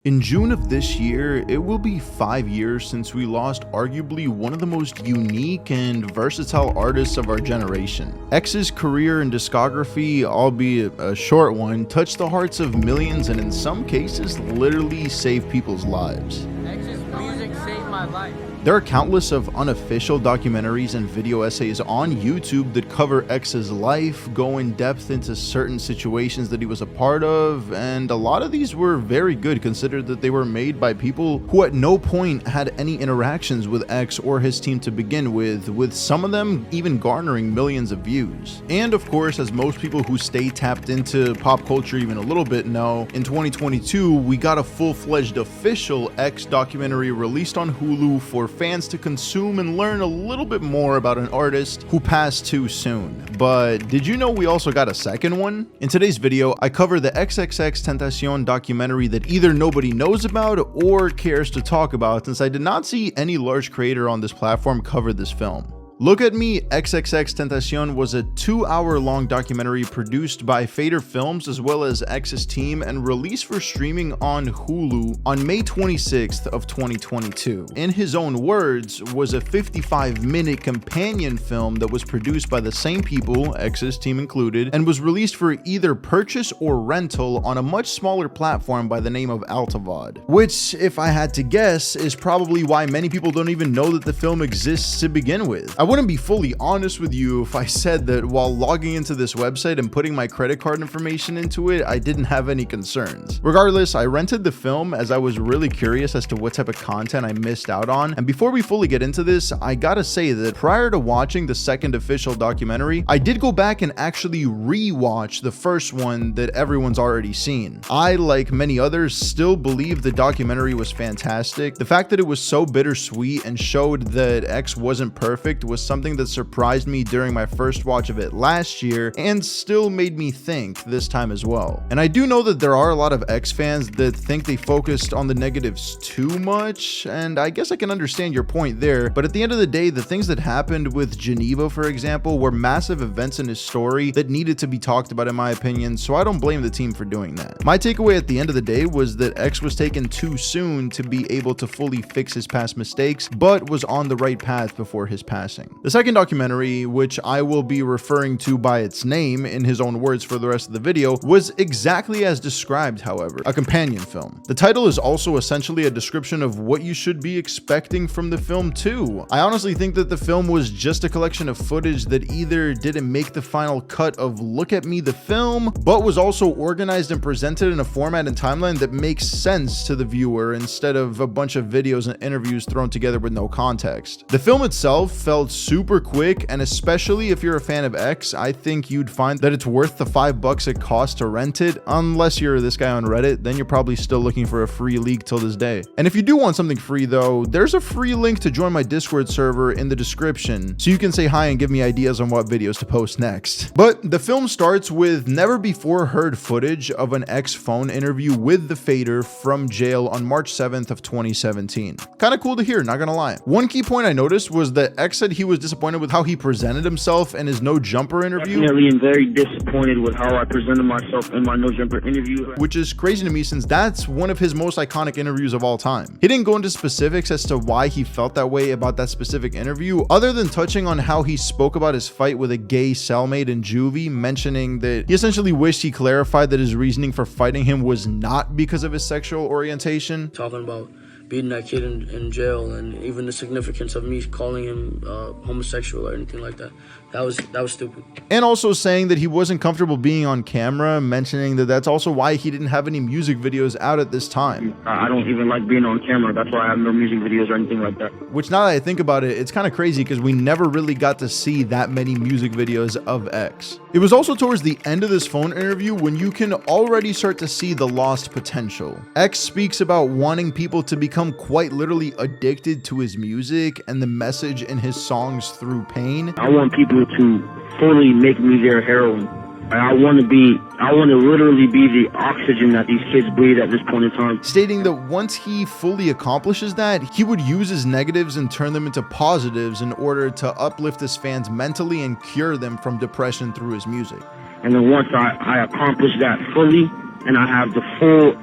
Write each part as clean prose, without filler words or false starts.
In June of this year, it will be 5 years since we lost arguably one of the most unique and versatile artists of our generation. X's career and discography, albeit a short one, touched the hearts of millions and in some cases literally saved people's lives. X's music saved my life. There are countless of unofficial documentaries and video essays on YouTube that cover X's life, go in depth into certain situations that he was a part of, and a lot of these were very good considering that they were made by people who at no point had any interactions with X or his team to begin with some of them even garnering millions of views. And of course, as most people who stay tapped into pop culture even a little bit know, in 2022 we got a full-fledged official X documentary released on Hulu for fans to consume and learn a little bit more about an artist who passed too soon. But did you know we also got a second one? In today's video, I cover the XXXTENTACION documentary that either nobody knows about or cares to talk about, since I did not see any large creator on this platform cover this film. Look at Me, XXXTENTACION was a 2-hour-long documentary produced by Fader Films as well as X's team and released for streaming on Hulu on May 26th of 2022. In his own words, was a 55-minute companion film that was produced by the same people, X's team included, and was released for either purchase or rental on a much smaller platform by the name of AltaVod, which, if I had to guess, is probably why many people don't even know that the film exists to begin with. I wouldn't be fully honest with you if I said that while logging into this website and putting my credit card information into it, I didn't have any concerns. Regardless, I rented the film as I was really curious as to what type of content I missed out on. And before we fully get into this, I gotta say that prior to watching the second official documentary, I did go back and actually re-watch the first one that everyone's already seen. I, like many others, still believe the documentary was fantastic. The fact that it was so bittersweet and showed that X wasn't perfect was something that surprised me during my first watch of it last year and still made me think this time as well. And I do know that there are a lot of X fans that think they focused on the negatives too much, and I guess I can understand your point there, but at the end of the day, the things that happened with Geneva, for example, were massive events in his story that needed to be talked about in my opinion, so I don't blame the team for doing that. My takeaway at the end of the day was that X was taken too soon to be able to fully fix his past mistakes, but was on the right path before his passing. The second documentary, which I will be referring to by its name in his own words for the rest of the video, was exactly as described, however, a companion film. The title is also essentially a description of what you should be expecting from the film too. I honestly think that the film was just a collection of footage that either didn't make the final cut of Look at Me the film, but was also organized and presented in a format and timeline that makes sense to the viewer instead of a bunch of videos and interviews thrown together with no context. The film itself felt super quick, and especially if you're a fan of X, I think you'd find that it's worth the $5 it costs to rent it. Unless you're this guy on Reddit, then you're probably still looking for a free leak till this day. And if you do want something free though, there's a free link to join my Discord server in the description, so you can say hi and give me ideas on what videos to post next. But the film starts with never before heard footage of an X phone interview with the Fader from jail on March 7th of 2017. Kind of cool to hear, not gonna lie. One key point I noticed was that X said he was disappointed with how he presented himself in his No Jumper interview. Definitely am very disappointed with how I presented myself in my No Jumper interview. Which is crazy to me since that's one of his most iconic interviews of all time. He didn't go into specifics as to why he felt that way about that specific interview, other than touching on how he spoke about his fight with a gay cellmate in juvie, mentioning that he essentially wished he clarified that his reasoning for fighting him was not because of his sexual orientation. Talking about beating that kid in jail and even the significance of me calling him homosexual or anything like that. That was stupid. And also saying that he wasn't comfortable being on camera, mentioning that that's also why he didn't have any music videos out at this time. I don't even like being on camera. That's why I have no music videos or anything like that. Which, now that I think about it, it's kind of crazy because we never really got to see that many music videos of X. It was also towards the end of this phone interview when you can already start to see the lost potential. X speaks about wanting people to become quite literally addicted to his music and the message in his songs through pain. I want people to fully make me their heroin. I want to literally be the oxygen that these kids breathe at this point in time. Stating that once he fully accomplishes that, he would use his negatives and turn them into positives in order to uplift his fans mentally and cure them from depression through his music. And then once I accomplish that fully, and I have the full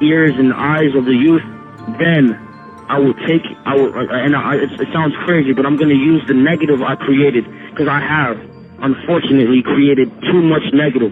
ears and eyes of the youth, then it sounds crazy, but I'm going to use the negative I created, because I have, unfortunately, created too much negative.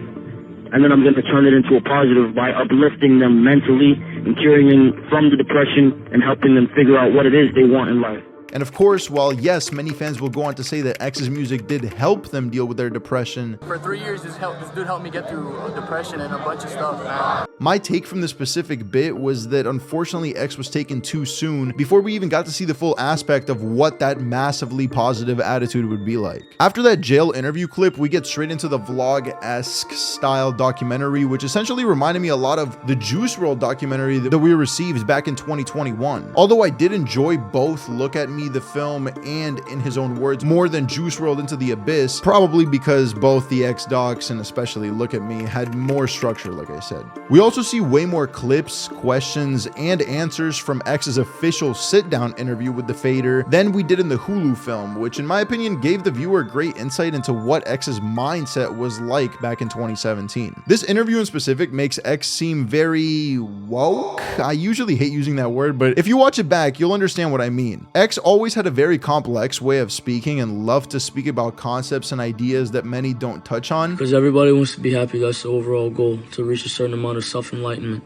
And then I'm going to turn it into a positive by uplifting them mentally and curing them from the depression and helping them figure out what it is they want in life. And of course, while yes, many fans will go on to say that X's music did help them deal with their depression, For 3 years, this dude helped me get through depression and a bunch of stuff, man. my take from this specific bit was that unfortunately X was taken too soon before we even got to see the full aspect of what that massively positive attitude would be like. After that jail interview clip, we get straight into the vlog-esque style documentary, which essentially reminded me a lot of the juicewrld documentary that we received back in 2021. Although I did enjoy both Look at Me, the film, and In His Own Words more than juicewrld Into the Abyss, probably because both the X docs and especially Look at Me had more structure, like I said. We also see way more clips, questions, and answers from X's official sit-down interview with the Fader than we did in the Hulu film, which in my opinion gave the viewer great insight into what X's mindset was like back in 2017. This interview in specific makes X seem very woke. I usually hate using that word, but if you watch it back, you'll understand what I mean. X always had a very complex way of speaking and loved to speak about concepts and ideas that many don't touch on. Because everybody wants to be happy. That's the overall goal, to reach a certain amount of self-enlightenment.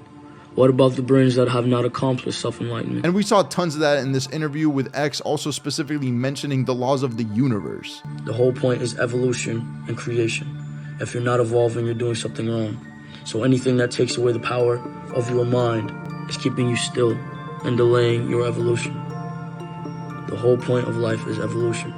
What about the brains that have not accomplished self-enlightenment? And we saw tons of that in this interview, with X also specifically mentioning the laws of the universe. The whole point is evolution and creation. If you're not evolving, you're doing something wrong. So anything that takes away the power of your mind is keeping you still and delaying your evolution. The whole point of life is evolution.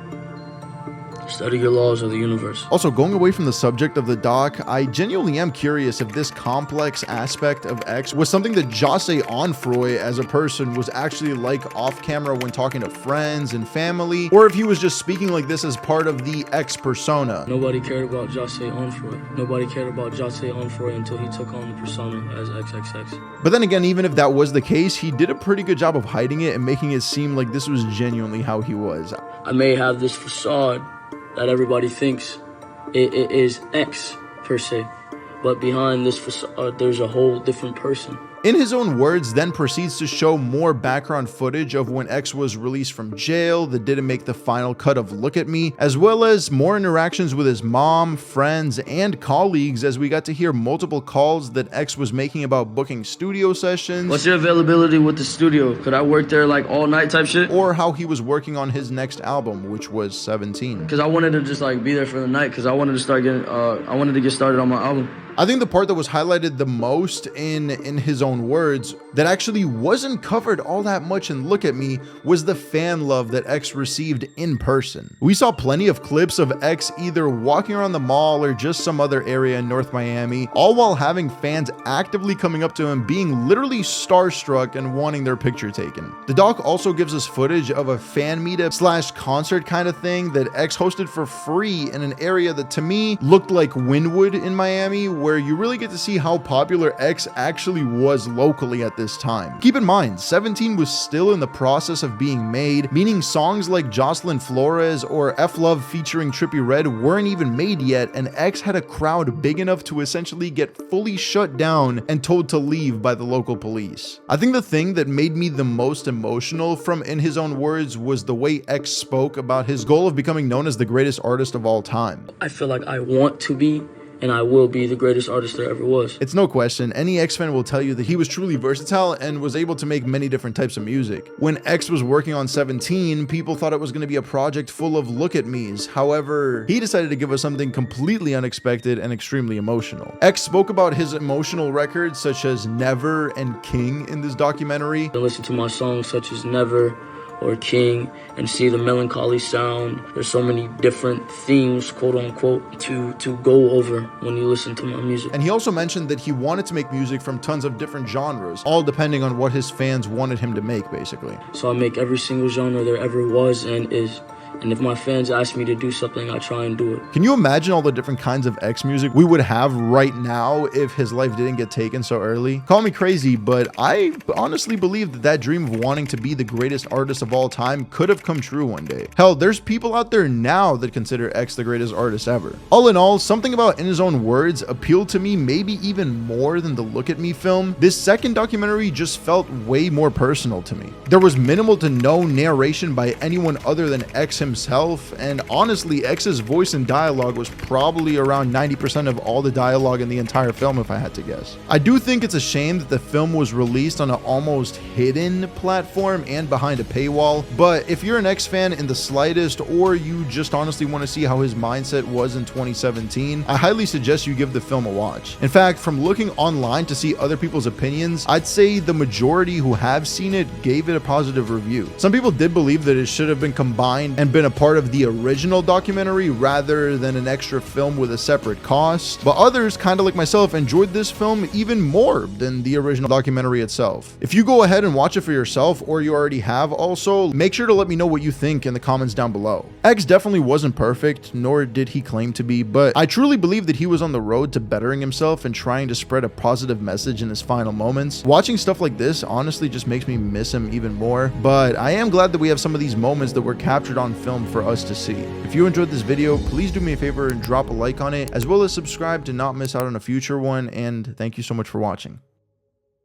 Study your laws of the universe. Also, going away from the subject of the doc, I genuinely am curious if this complex aspect of X was something that Jose Onfroy as a person was actually like off camera when talking to friends and family, or if he was just speaking like this as part of the X persona. Nobody cared about Jose Onfroy. Nobody cared about Jose Onfroy until he took on the persona as XXX. But then again, even if that was the case, he did a pretty good job of hiding it and making it seem like this was genuinely how he was. I may have this facade that everybody thinks it is X per se, but behind this facade there's a whole different person. In His Own Words then proceeds to show more background footage of when X was released from jail that didn't make the final cut of Look at Me, as well as more interactions with his mom, friends, and colleagues, as we got to hear multiple calls that X was making about booking studio sessions. What's your availability with the studio? Could I work there like all night type shit? Or how he was working on his next album, which was 17. Because I wanted to just like be there for the night, because I wanted to start getting, I wanted to get started on my album. I think the part that was highlighted the most in His Own Words that actually wasn't covered all that much in Look at Me was the fan love that X received in person. We saw plenty of clips of X either walking around the mall or just some other area in North Miami, all while having fans actively coming up to him, being literally starstruck and wanting their picture taken. The doc also gives us footage of a fan meetup / concert kind of thing that X hosted for free in an area that to me looked like Wynwood in Miami, where you really get to see how popular X actually was locally at this time. Keep in mind, 17 was still in the process of being made, meaning songs like Jocelyn Flores or F Love featuring Trippie Redd weren't even made yet, and X had a crowd big enough to essentially get fully shut down and told to leave by the local police. I think the thing that made me the most emotional from In His Own Words was the way X spoke about his goal of becoming known as the greatest artist of all time. I feel like I want to be, and I will be the greatest artist there ever was. It's no question, any X fan will tell you that he was truly versatile and was able to make many different types of music. When X was working on 17, people thought it was going to be a project full of Look at Me's. However, he decided to give us something completely unexpected and extremely emotional. X spoke about his emotional records such as Never and King in this documentary. I listen to my songs such as Never or King and see the melancholy sound. There's so many different themes, quote unquote, to go over when you listen to my music. And he also mentioned that he wanted to make music from tons of different genres, all depending on what his fans wanted him to make, basically. So I make every single genre there ever was and is. And if my fans ask me to do something, I try and do it. Can you imagine all the different kinds of X music we would have right now if his life didn't get taken so early? Call me crazy, but I honestly believe that dream of wanting to be the greatest artist of all time could have come true one day. Hell, there's people out there now that consider X the greatest artist ever. All in all, something about In His Own Words appealed to me maybe even more than the Look at Me film. This second documentary just felt way more personal to me. There was minimal to no narration by anyone other than X himself, and honestly, X's voice and dialogue was probably around 90% of all the dialogue in the entire film if I had to guess. I do think it's a shame that the film was released on an almost hidden platform and behind a paywall, but if you're an X fan in the slightest, or you just honestly want to see how his mindset was in 2017, I highly suggest you give the film a watch. In fact, from looking online to see other people's opinions, I'd say the majority who have seen it gave it a positive review. Some people did believe that it should have been combined and been a part of the original documentary rather than an extra film with a separate cost, but others, kind of like myself, enjoyed this film even more than the original documentary itself. If you go ahead and watch it for yourself, or you already have also, make sure to let me know what you think in the comments down below. X definitely wasn't perfect, nor did he claim to be, but I truly believe that he was on the road to bettering himself and trying to spread a positive message in his final moments. Watching stuff like this honestly just makes me miss him even more, but I am glad that we have some of these moments that were captured on film for us to see. If you enjoyed this video, please do me a favor and drop a like on it, as well as subscribe to not miss out on a future one, and thank you so much for watching.